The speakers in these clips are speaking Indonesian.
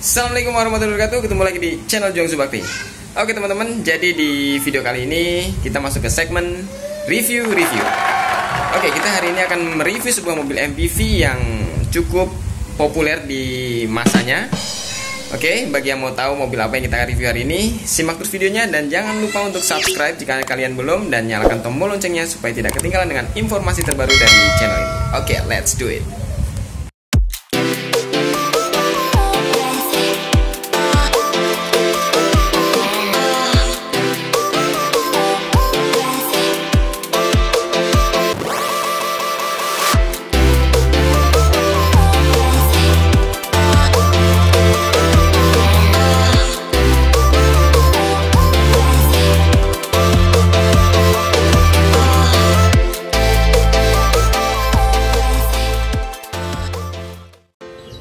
Assalamualaikum warahmatullahi wabarakatuh. Ketemu lagi di channel Jongsu Bakti. Oke teman-teman, jadi di video kali ini kita masuk ke segmen review. Oke, kita hari ini akan mereview sebuah mobil MPV yang cukup populer di masanya. Oke, bagi yang mau tahu mobil apa yang kita akan review hari ini, simak terus videonya dan jangan lupa untuk subscribe jika kalian belum, dan nyalakan tombol loncengnya supaya tidak ketinggalan dengan informasi terbaru dari channel ini. Oke, let's do it.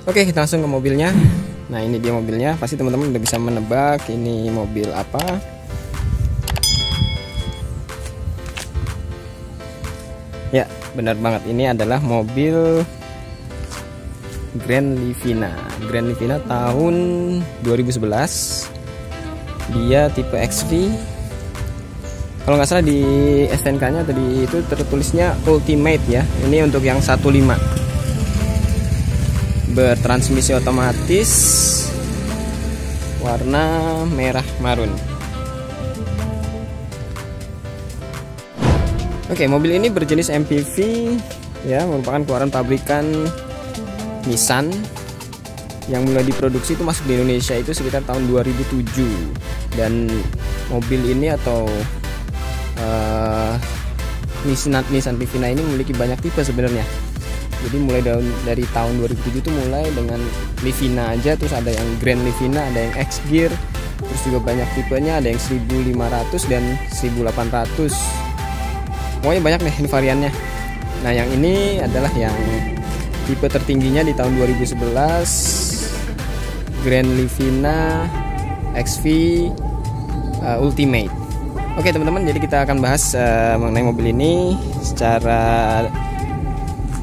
Oke, kita langsung ke mobilnya. Nah, ini dia mobilnya. Pasti teman-teman udah bisa menebak ini mobil apa. Ya, benar banget. Ini adalah mobil Grand Livina. Grand Livina tahun 2011. Dia tipe XV. Kalau nggak salah di STNK-nya tadi itu tertulisnya Ultimate ya. Ini untuk yang 15. Bertransmisi otomatis, warna merah marun. Oke, mobil ini berjenis MPV ya, merupakan keluaran pabrikan Nissan yang mulai diproduksi itu masuk di Indonesia itu sekitar tahun 2007. Dan mobil ini atau Nissan Livina ini memiliki banyak tipe sebenarnya. Jadi mulai dari tahun 2007 itu mulai dengan Livina aja, terus ada yang Grand Livina, ada yang X Gear, terus juga banyak tipenya, ada yang 1500 dan 1800. Pokoknya banyak deh ini variannya. Nah, yang ini adalah yang tipe tertingginya di tahun 2011, Grand Livina XV Ultimate. Oke teman-teman, jadi kita akan bahas mengenai mobil ini secara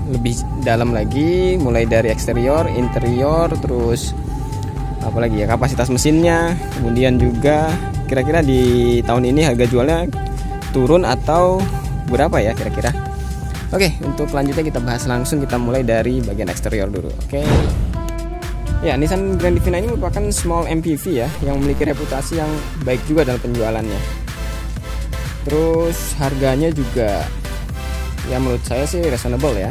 lebih dalam lagi, mulai dari eksterior, interior, terus apalagi ya, kapasitas mesinnya, kemudian juga kira-kira di tahun ini harga jualnya turun atau berapa ya kira-kira. Oke, untuk selanjutnya kita bahas langsung, kita mulai dari bagian eksterior dulu. Oke. Ya, Nissan Grand Livina ini merupakan small MPV ya, yang memiliki reputasi yang baik juga dalam penjualannya. Terus harganya juga ya menurut saya sih reasonable ya.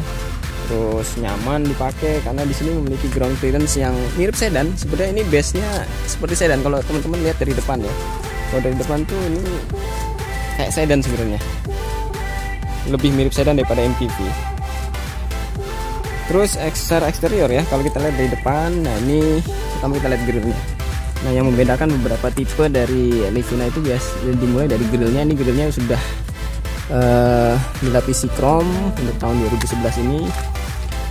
Terus nyaman dipakai karena di sini memiliki ground clearance yang mirip sedan. Sebenarnya ini base-nya seperti sedan kalau teman-teman lihat dari depan ya. Kalau dari depan tuh ini kayak sedan sebenarnya. Lebih mirip sedan daripada MPV. Terus eksterior ya, kalau kita lihat dari depan, nah ini pertama kita lihat grillnya. Nah, yang membedakan beberapa tipe dari Livina itu dimulai dari grillnya. Ini grillnya sudah dilapisi chrome untuk tahun 2011 ini.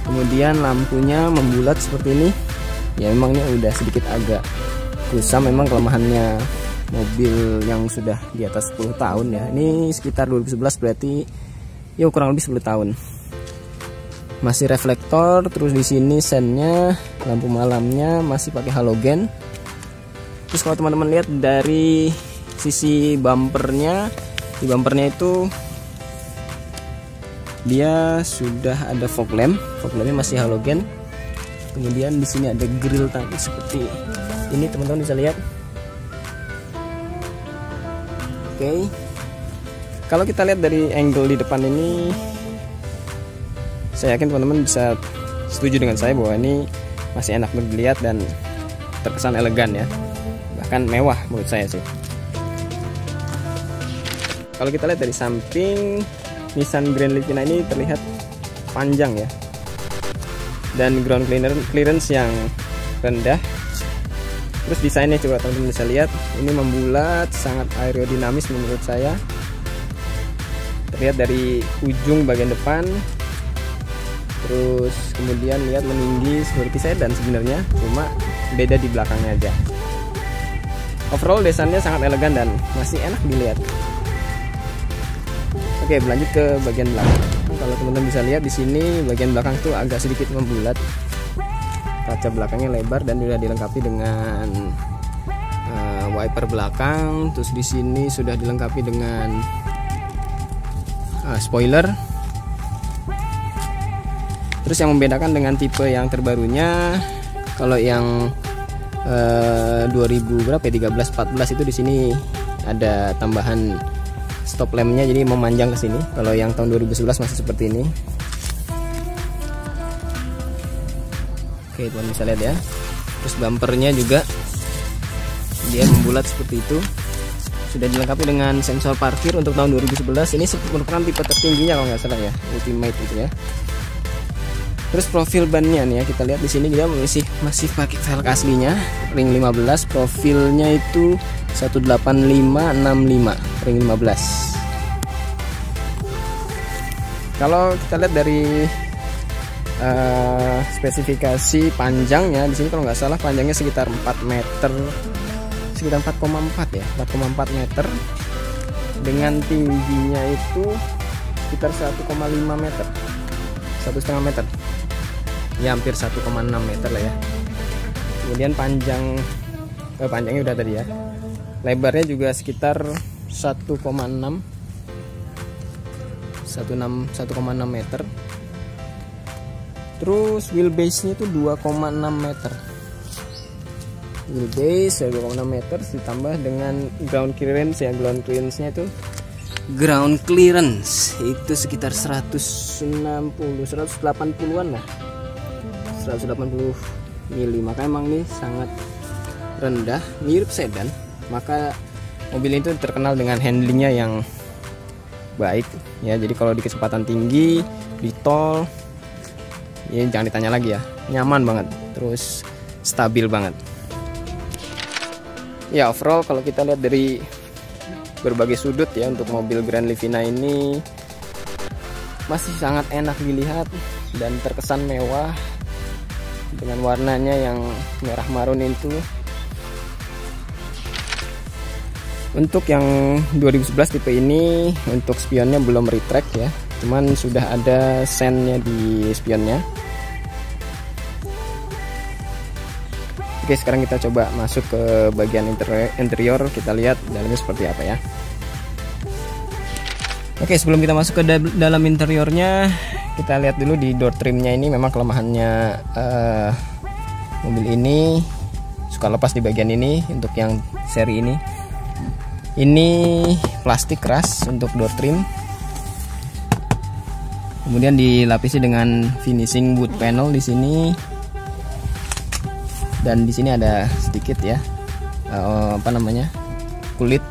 Kemudian lampunya membulat seperti ini. Ya memang ini udah sedikit agak kusam, memang kelemahannya mobil yang sudah di atas 10 tahun ya. Ini sekitar 2011 berarti ya kurang lebih 10 tahun. Masih reflektor, terus di sini sennya, lampu malamnya masih pakai halogen. Terus kalau teman-teman lihat dari sisi bumpernya, di bumpernya itu dia sudah ada fog lampnya masih halogen. Kemudian di sini ada grill tadi seperti ini, teman-teman bisa lihat. Oke. Kalau kita lihat dari angle di depan ini, saya yakin teman-teman bisa setuju dengan saya bahwa ini masih enak dilihat dan terkesan elegan ya. Bahkan mewah menurut saya sih. Kalau kita lihat dari samping, Nissan Grand Livina ini terlihat panjang ya, dan ground clearance yang rendah. Terus desainnya coba teman-teman bisa lihat, ini membulat, sangat aerodinamis menurut saya. Terlihat dari ujung bagian depan, terus kemudian lihat meninggi seperti sedan sebenarnya, cuma beda di belakangnya aja. Overall desainnya sangat elegan dan masih enak dilihat. Oke, berlanjut ke bagian belakang. Kalau teman-teman bisa lihat di sini bagian belakang tuh agak sedikit membulat. kaca belakangnya lebar dan sudah dilengkapi dengan wiper belakang. Terus di sini sudah dilengkapi dengan spoiler. Terus yang membedakan dengan tipe yang terbarunya, kalau yang 2000 berapa ya, 13 14 itu di sini ada tambahan stop lampnya, jadi memanjang ke sini. Kalau yang tahun 2011 masih seperti ini. Oke, teman bisa lihat ya. Terus bumpernya juga dia membulat seperti itu. Sudah dilengkapi dengan sensor parkir untuk tahun 2011. Ini merupakan tipe tertingginya kalau nggak salah ya, Ultimate gitu ya. Terus profil bannya nih ya, kita lihat di sini dia masih pakai velg aslinya, ring 15. Profilnya itu 18565 ring 15. Kalau kita lihat dari spesifikasi panjangnya, di sini kalau nggak salah panjangnya sekitar 4 meter, sekitar 4,4 ya, 4,4 meter. Dengan tingginya itu sekitar 1,5 meter, 1,5 meter, ya hampir 1,6 meter lah ya. Kemudian panjangnya udah tadi ya, lebarnya juga sekitar 1,6 meter. Terus wheelbase-nya itu 2,6 meter. Wheelbase 2,6 meter ditambah dengan ground clearance ya. Ground clearance-nya itu itu sekitar 180-180-an lah. 180 mili. Maka emang ini sangat rendah, mirip sedan. Maka mobil itu terkenal dengan handlingnya yang baik ya. Jadi kalau di kecepatan tinggi di tol, ya jangan ditanya lagi ya, nyaman banget, terus stabil banget. Ya overall kalau kita lihat dari berbagai sudut ya, untuk mobil Grand Livina ini masih sangat enak dilihat dan terkesan mewah dengan warnanya yang merah marun itu. Untuk yang 2011 tipe ini, untuk spionnya belum retract ya, cuman sudah ada sennya di spionnya. Oke, sekarang kita coba masuk ke bagian interior, kita lihat dalamnya seperti apa ya. Oke, sebelum kita masuk ke dalam interiornya, kita lihat dulu di door trimnya. Ini memang kelemahannya mobil ini, suka lepas di bagian ini. Untuk yang seri ini plastik keras untuk door trim. Kemudian dilapisi dengan finishing wood panel di sini. Dan di sini ada sedikit ya kulit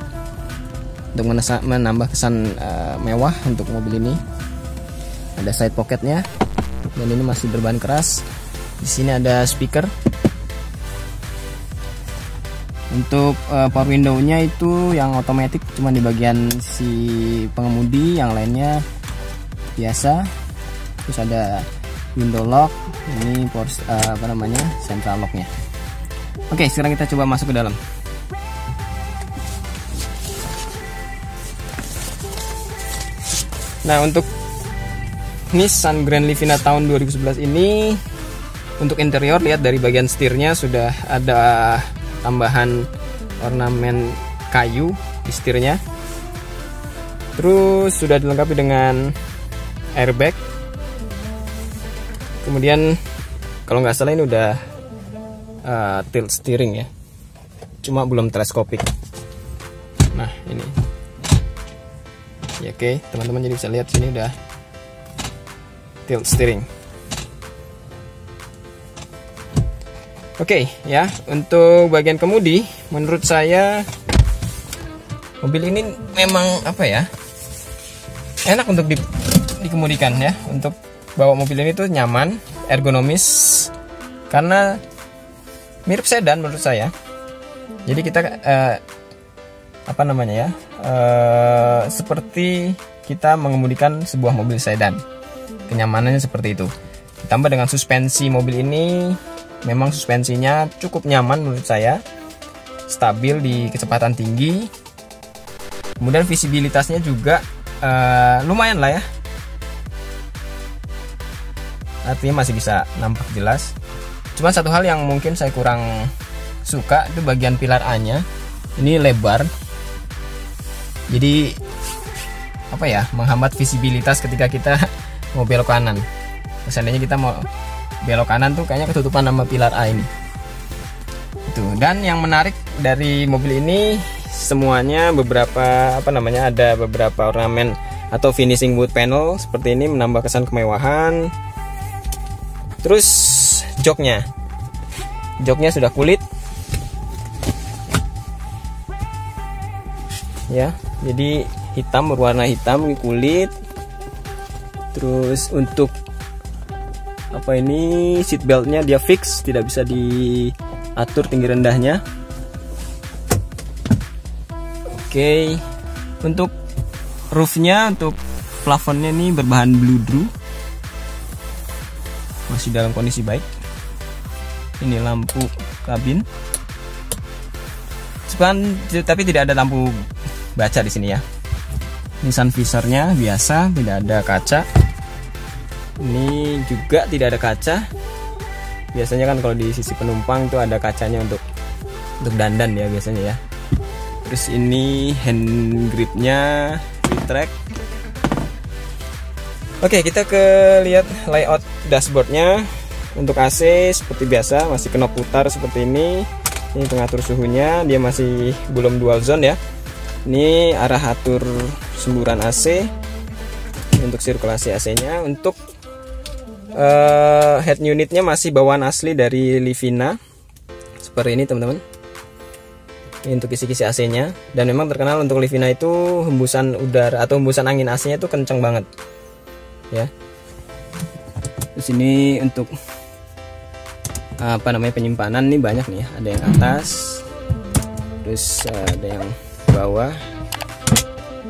untuk menambah kesan mewah untuk mobil ini. Ada side pocketnya dan ini masih berbahan keras. Di sini ada speaker. Untuk power window-nya itu yang otomatis cuma di bagian si pengemudi, yang lainnya biasa. Terus ada window lock, ini power central lock-nya. Oke, sekarang kita coba masuk ke dalam. Nah, untuk Nissan Grand Livina tahun 2011 ini, untuk interior, lihat dari bagian setirnya sudah ada tambahan ornamen kayu di setirnya. Terus sudah dilengkapi dengan airbag. Kemudian kalau nggak salah ini udah tilt steering ya, cuma belum teleskopik. Nah ini ya, oke teman-teman, jadi bisa lihat sini udah tilt steering. Oke ya, untuk bagian kemudi, menurut saya mobil ini memang enak untuk dikemudikan ya. Untuk bawa mobil ini tuh nyaman, ergonomis, karena mirip sedan menurut saya. Jadi kita seperti kita mengemudikan sebuah mobil sedan. Kenyamanannya seperti itu. Ditambah dengan suspensi mobil ini, memang suspensinya cukup nyaman menurut saya, stabil di kecepatan tinggi. Kemudian visibilitasnya juga lumayan lah ya, artinya masih bisa nampak jelas. Cuman satu hal yang mungkin saya kurang suka itu bagian pilar A-nya ini lebar, jadi apa ya, menghambat visibilitas ketika kita mau belok kanan. Seandainya kita mau belok kanan tuh kayaknya ketutupan sama pilar A ini. Itu. Dan yang menarik dari mobil ini semuanya beberapa ada beberapa ornamen atau finishing wood panel seperti ini, menambah kesan kemewahan. Terus joknya sudah kulit ya, jadi hitam, berwarna hitam kulit. Terus untuk seat beltnya dia fix, tidak bisa diatur tinggi rendahnya. Oke, untuk roofnya, untuk plafonnya ini berbahan bludru, masih dalam kondisi baik. Ini lampu kabin, tapi tidak ada lampu baca di sini ya. Ini sun visornya biasa, tidak ada kaca. Ini juga tidak ada kaca. Biasanya kan kalau di sisi penumpang itu ada kacanya untuk dandan ya biasanya ya. Terus ini hand gripnya retract. Oke, kita lihat layout dashboardnya. Untuk AC seperti biasa masih knob putar seperti ini. Ini pengatur suhunya, dia masih belum dual zone ya. Ini arah atur semburan AC. Ini untuk sirkulasi AC-nya. Untuk head unitnya masih bawaan asli dari Livina. Seperti ini teman-teman. Ini untuk kisi-kisi AC-nya. Dan memang terkenal untuk Livina itu hembusan udara atau hembusan angin AC-nya itu kencang banget. Ya. Terus ini untuk penyimpanan nih banyak nih ya. Ada yang atas, terus ada yang bawah,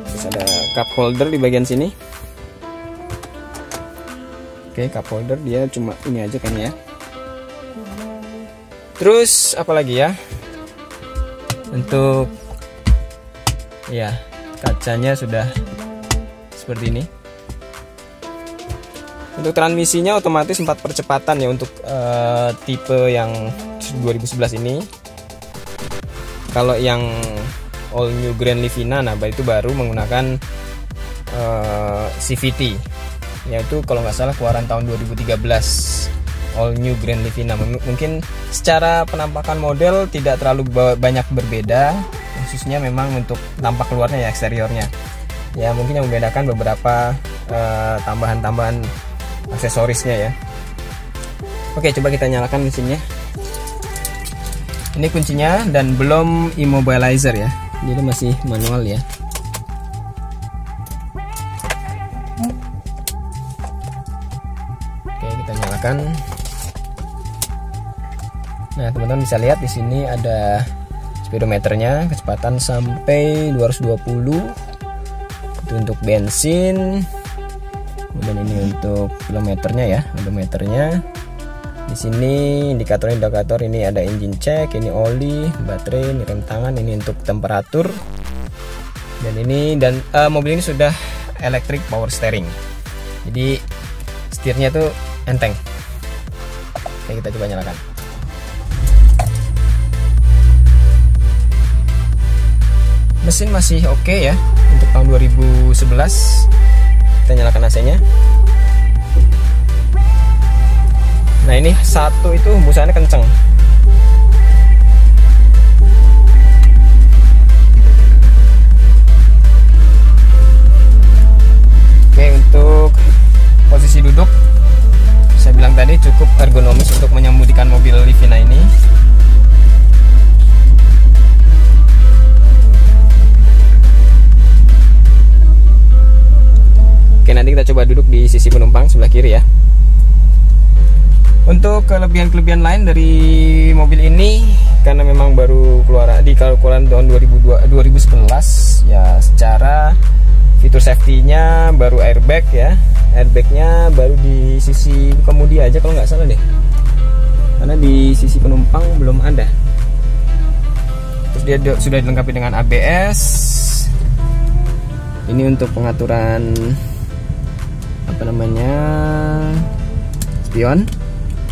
terus ada cup holder di bagian sini. Oke, cup holder dia cuma ini aja kayaknya ya. Terus apa lagi ya, untuk ya kacanya sudah seperti ini. Untuk transmisinya otomatis 4 percepatan ya untuk tipe yang 2011 ini. Kalau yang all new Grand Livina, nah itu baru menggunakan CVT, yaitu kalau nggak salah keluaran tahun 2013 all new Grand Livina. Mungkin secara penampakan model tidak terlalu banyak berbeda, khususnya memang untuk tampak luarnya ya, eksteriornya ya, mungkin yang membedakan beberapa tambahan-tambahan aksesorisnya ya. Oke, coba kita nyalakan mesinnya. Ini kuncinya dan belum immobilizer ya, jadi masih manual ya. Oke, kita nyalakan. Nah, teman-teman bisa lihat di sini ada speedometernya, kecepatan sampai 220. Itu untuk bensin. Kemudian ini untuk kilometernya ya, odometernya. Di sini indikator ini ada engine check, ini oli, baterai, ini rem tangan, ini untuk temperatur. Dan mobil ini sudah electric power steering. Jadi setirnya tuh enteng. Oke, kita coba nyalakan. Mesin masih oke ya untuk tahun 2011. Kita nyalakan AC-nya. Nah, ini satu itu hembusannya kenceng. Oke, untuk posisi duduk saya bilang tadi cukup ergonomis untuk mengemudikan mobil Livina ini. Oke, nanti kita coba duduk di sisi penumpang sebelah kiri ya. Untuk kelebihan-kelebihan lain dari mobil ini, karena memang baru keluaran tahun 2011 ya, secara fitur safety-nya baru airbag ya. Airbagnya baru di sisi kemudi aja kalau nggak salah deh, karena di sisi penumpang belum ada. Terus dia sudah dilengkapi dengan ABS. Ini untuk pengaturan spion.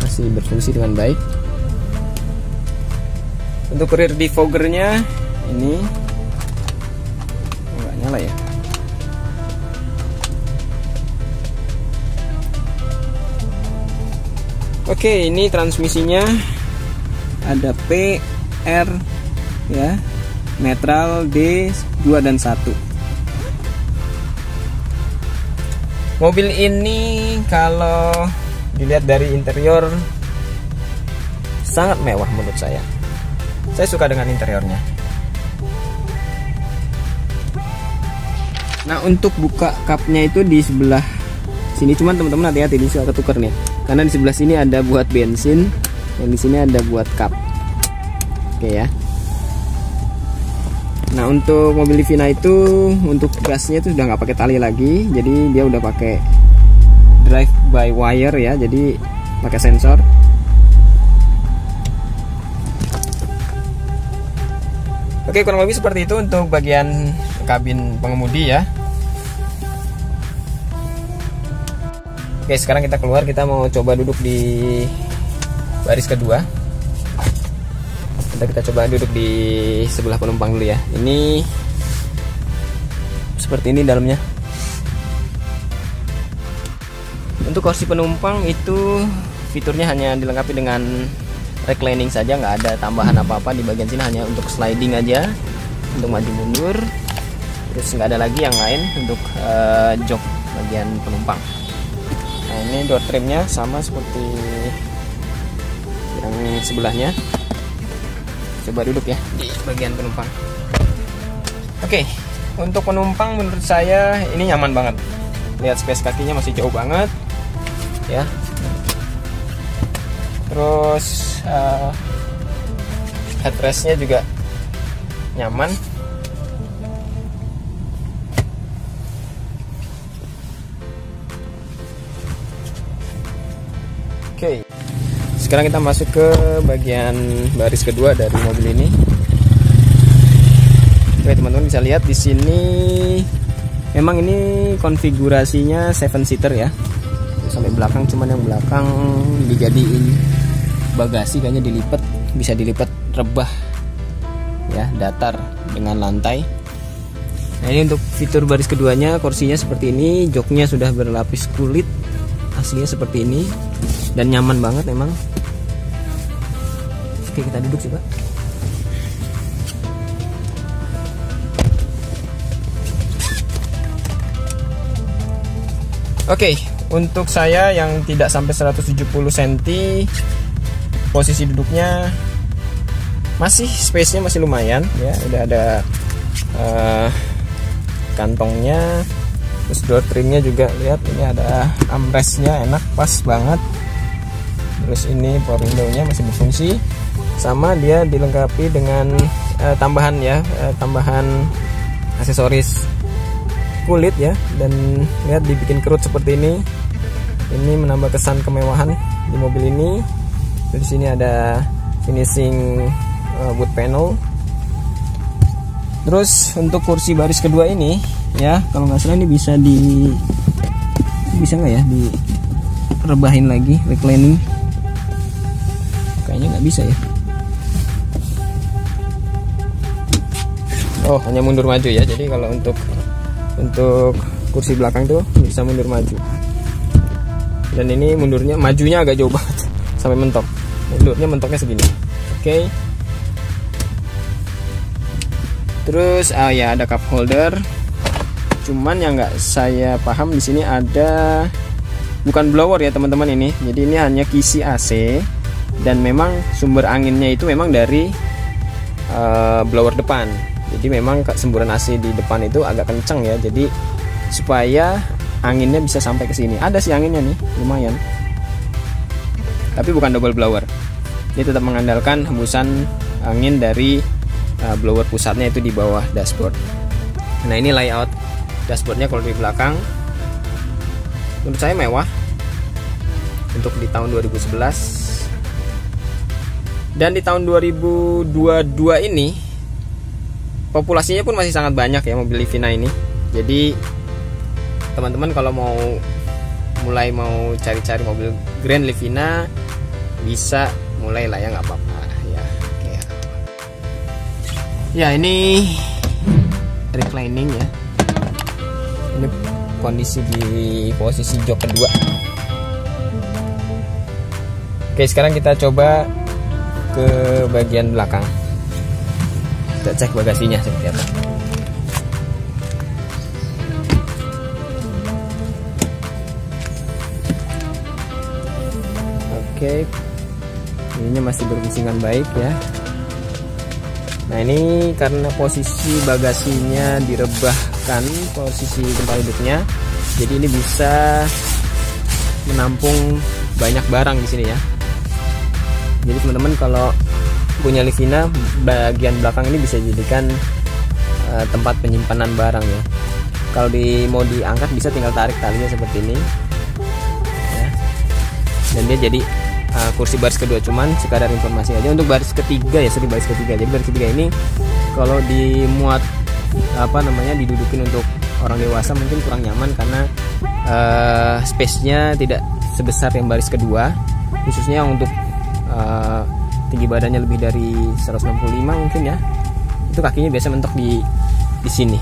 masih berfungsi dengan baik. Untuk rear defoggernya ini nggak nyala ya. Oke, ini transmisinya ada P, R ya, netral, D, 2 dan 1. Mobil ini kalau dilihat dari interior sangat mewah menurut saya. Saya suka dengan interiornya. Nah, untuk buka cupnya itu di sebelah sini, cuman teman-teman hati-hati, ini suka ketuker nih. Karena di sebelah sini ada buat bensin, yang di sini ada buat cup. Oke ya. Nah, untuk mobil Livina itu untuk gasnya itu sudah nggak pakai tali lagi, jadi dia udah pakai drive by wire ya, jadi pakai sensor. Oke, kurang lebih seperti itu untuk bagian kabin pengemudi ya. Oke, sekarang kita keluar, kita mau coba duduk di baris kedua. Kita coba duduk di sebelah penumpang dulu ya. Ini seperti ini dalamnya. Untuk kursi penumpang itu fiturnya hanya dilengkapi dengan reclining saja, nggak ada tambahan apa-apa di bagian sini, hanya untuk sliding aja, untuk maju mundur. Terus nggak ada lagi yang lain untuk jok bagian penumpang. Nah, ini door trimnya sama seperti yang sebelahnya. Coba duduk ya di bagian penumpang. Oke, untuk penumpang menurut saya ini nyaman banget. Lihat space kakinya masih jauh banget ya. Terus headrestnya juga nyaman. Oke, sekarang kita masuk ke bagian baris kedua dari mobil ini. Oke, teman-teman bisa lihat di sini memang ini konfigurasinya 7 seater ya, sampai belakang, cuman yang belakang dijadiin bagasi, kayaknya dilipat, bisa dilipat rebah ya, datar dengan lantai. Nah, ini untuk fitur baris keduanya, kursinya seperti ini, joknya sudah berlapis kulit, aslinya seperti ini. Dan nyaman banget emang. Oke, kita duduk sih Pak. Oke, untuk saya yang tidak sampai 170 cm, posisi duduknya masih space-nya masih lumayan ya. Udah ada kantongnya. Terus door trimnya juga, lihat ini ada armrestnya, enak, pas banget. Terus ini power window-nya masih berfungsi, sama dia dilengkapi dengan tambahan ya, tambahan aksesoris kulit ya, dan lihat dibikin kerut seperti ini. Ini menambah kesan kemewahan di mobil ini. Di sini ada finishing wood panel. Terus untuk kursi baris kedua ini ya, kalau nggak salah ini bisa nggak ya direbahin lagi, reclining. Kayaknya nggak bisa ya. Oh, hanya mundur maju ya. Jadi kalau untuk kursi belakang tuh bisa mundur maju. Dan ini mundurnya, majunya agak jauh banget sampai mentok. Mentoknya segini. Oke. Terus ya ada cup holder. Cuman yang nggak saya paham di sini ada, bukan blower ya teman-teman ini. Jadi ini hanya kisi AC. Dan memang sumber anginnya itu memang dari blower depan. Jadi memang semburan AC di depan itu agak kenceng ya. Jadi supaya anginnya bisa sampai ke sini. Ada sih anginnya nih, lumayan. Tapi bukan double blower. Dia tetap mengandalkan hembusan angin dari blower pusatnya itu di bawah dashboard. Nah, ini layout dashboardnya kalau di belakang. Menurut saya mewah untuk di tahun 2011. Dan di tahun 2022 ini populasinya pun masih sangat banyak ya mobil Livina ini. Jadi teman-teman kalau mau cari-cari mobil Grand Livina bisa mulai lah ya, nggak apa-apa ya. Oke. Ya ini reclining ya. Ini kondisi di posisi jok kedua. Oke, sekarang kita coba ke bagian belakang. Kita cek bagasinya seperti apa. Oke, ininya masih berfungsikan baik ya. Nah ini karena posisi bagasinya direbahkan posisi tempat duduknya, jadi ini bisa menampung banyak barang di sini ya. Jadi teman-teman kalau punya Livina, bagian belakang ini bisa dijadikan tempat penyimpanan barang ya. Kalau mau diangkat bisa tinggal tarik talinya seperti ini ya. Dan dia jadi kursi baris kedua, cuman sekadar informasi aja untuk baris ketiga ya, baris ketiga. Jadi baris ketiga ini kalau dimuat didudukin untuk orang dewasa mungkin kurang nyaman karena space-nya tidak sebesar yang baris kedua, khususnya untuk tinggi badannya lebih dari 165 mungkin ya. Itu kakinya biasa mentok di sini.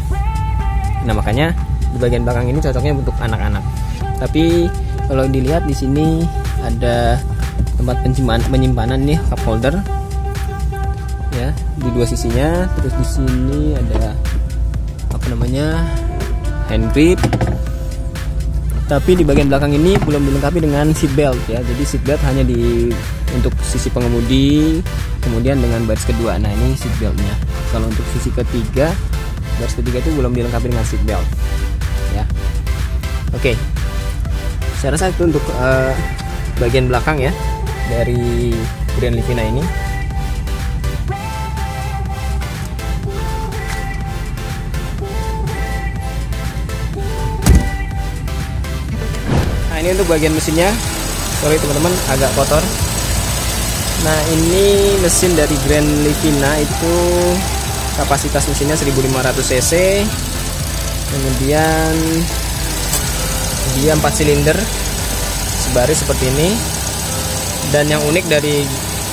Nah, makanya di bagian belakang ini cocoknya untuk anak-anak. Tapi kalau dilihat di sini ada tempat penyimpanan nih, cup holder ya di dua sisinya. Terus di sini ada hand grip. Tapi di bagian belakang ini belum dilengkapi dengan seat belt ya. Jadi seat belt hanya untuk sisi pengemudi, kemudian dengan baris kedua. Nah ini seat beltnya. Kalau untuk sisi ketiga, baris ketiga itu belum dilengkapi dengan seat belt ya. Oke, saya rasa itu untuk bagian belakang ya dari Grand Livina ini. Nah ini untuk bagian mesinnya, sorry teman-teman agak kotor. Nah ini mesin dari Grand Livina itu kapasitas mesinnya 1500 cc, kemudian dia 4 silinder sebaris seperti ini. Dan yang unik dari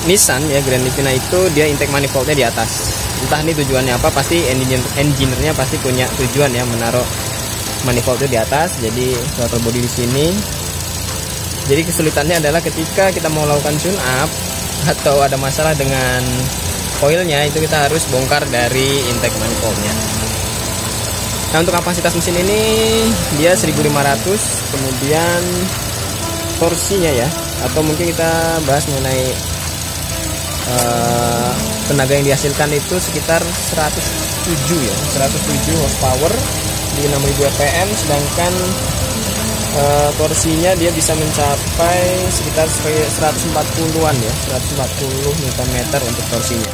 Nissan ya Grand Livina itu dia intake manifoldnya di atas. Entah ini tujuannya apa, pasti engineer-nya pasti punya tujuan ya menaruh manifoldnya di atas. Jadi throttle body di sini. Jadi kesulitannya adalah ketika kita mau lakukan tune up atau ada masalah dengan coilnya, itu kita harus bongkar dari intake manifoldnya. Nah untuk kapasitas mesin ini dia 1500, kemudian torsinya ya, atau mungkin kita bahas mengenai tenaga yang dihasilkan itu sekitar 107 ya, 107 horsepower di 6000 rpm, sedangkan torsinya dia bisa mencapai sekitar 140-an ya, 140 Nm untuk torsinya.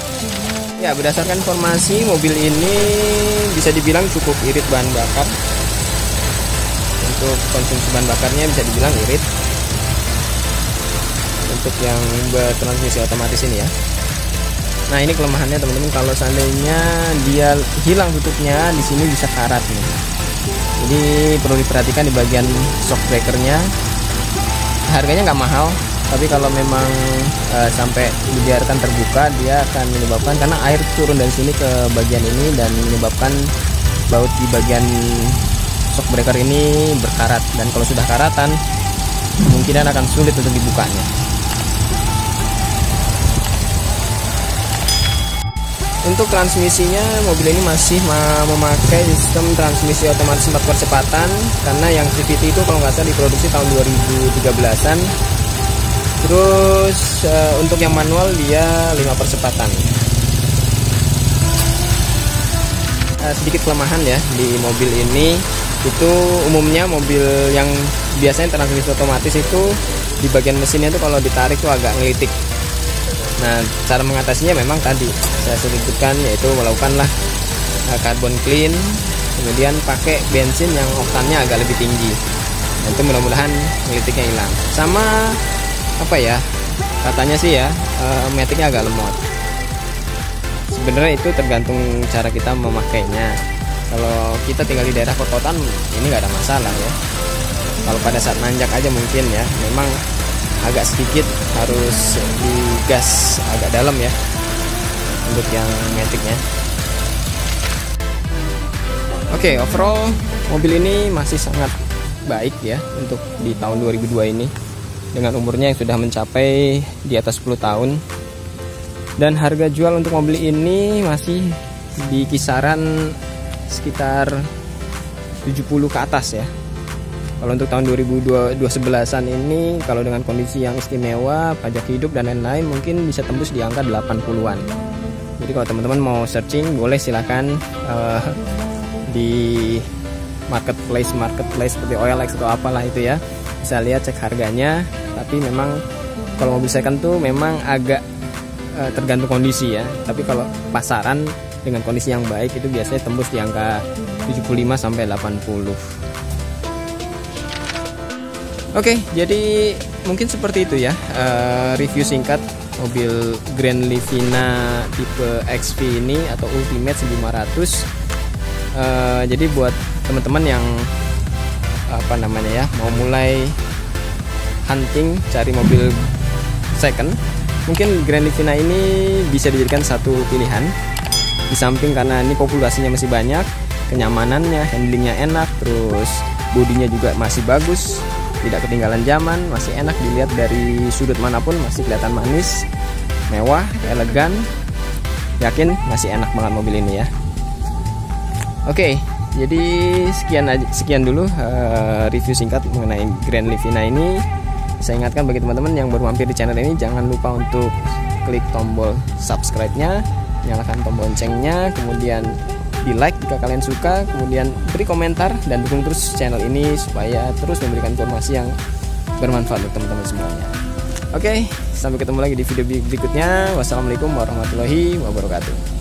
Ya, berdasarkan informasi mobil ini bisa dibilang cukup irit bahan bakar. Untuk konsumsi bahan bakarnya bisa dibilang irit. Untuk yang bertransmisi otomatis ini ya. Nah, ini kelemahannya teman-teman, kalau seandainya dia hilang tutupnya di sini bisa karat nih. Jadi perlu diperhatikan di bagian shock breakernya. Harganya nggak mahal, tapi kalau memang sampai dibiarkan terbuka, dia akan menyebabkan, karena air turun dari sini ke bagian ini dan menyebabkan baut di bagian shock breaker ini berkarat. Dan kalau sudah karatan, kemungkinan akan sulit untuk dibukanya. Untuk transmisinya, mobil ini masih memakai sistem transmisi otomatis 4 percepatan, karena yang CVT itu kalau nggak salah diproduksi tahun 2013an. Terus untuk yang manual dia 5 percepatan. Sedikit kelemahan ya di mobil ini, itu umumnya mobil yang biasanya transmisi otomatis itu di bagian mesinnya itu kalau ditarik tuh agak ngelitik. Nah, cara mengatasinya memang tadi saya sebutkan, yaitu melakukanlah carbon clean, kemudian pakai bensin yang oktannya agak lebih tinggi. Nah, itu mudah-mudahan ngelitiknya hilang. Sama katanya sih ya, maticnya agak lemot. Sebenarnya itu tergantung cara kita memakainya. Kalau kita tinggal di daerah perkotaan ini nggak ada masalah ya. Kalau pada saat nanjak aja mungkin ya, memang agak sedikit harus digas agak dalam ya untuk yang maticnya. Oke, overall mobil ini masih sangat baik ya untuk di tahun 2002 ini, dengan umurnya yang sudah mencapai di atas 10 tahun. Dan harga jual untuk mobil ini masih di kisaran sekitar 70 ke atas ya. Kalau untuk tahun 2011-an ini, kalau dengan kondisi yang istimewa, pajak hidup dan lain-lain, mungkin bisa tembus di angka 80-an. Jadi kalau teman-teman mau searching, boleh silakan di marketplace seperti OLX atau apalah itu ya, bisa lihat, cek harganya. Tapi memang kalau mobil second tuh memang agak tergantung kondisi ya. Tapi kalau pasaran dengan kondisi yang baik itu biasanya tembus di angka 75 sampai 80. Oke, jadi mungkin seperti itu ya review singkat mobil Grand Livina tipe XV ini atau Ultimate 1500. Jadi buat teman-teman yang mau mulai hunting cari mobil second, mungkin Grand Livina ini bisa dijadikan satu pilihan. Di samping karena ini populasinya masih banyak, kenyamanannya, handlingnya enak, terus bodinya juga masih bagus, tidak ketinggalan zaman, masih enak dilihat dari sudut manapun, masih kelihatan manis, mewah, elegan. Yakin masih enak banget mobil ini ya. Oke, jadi sekian dulu review singkat mengenai Grand Livina ini. Saya ingatkan bagi teman-teman yang baru mampir di channel ini, jangan lupa untuk klik tombol subscribe-nya, nyalakan tombol loncengnya, kemudian di like jika kalian suka, kemudian beri komentar dan dukung terus channel ini supaya terus memberikan informasi yang bermanfaat untuk teman-teman semuanya. Oke, sampai ketemu lagi di video berikutnya. Wassalamualaikum warahmatullahi wabarakatuh.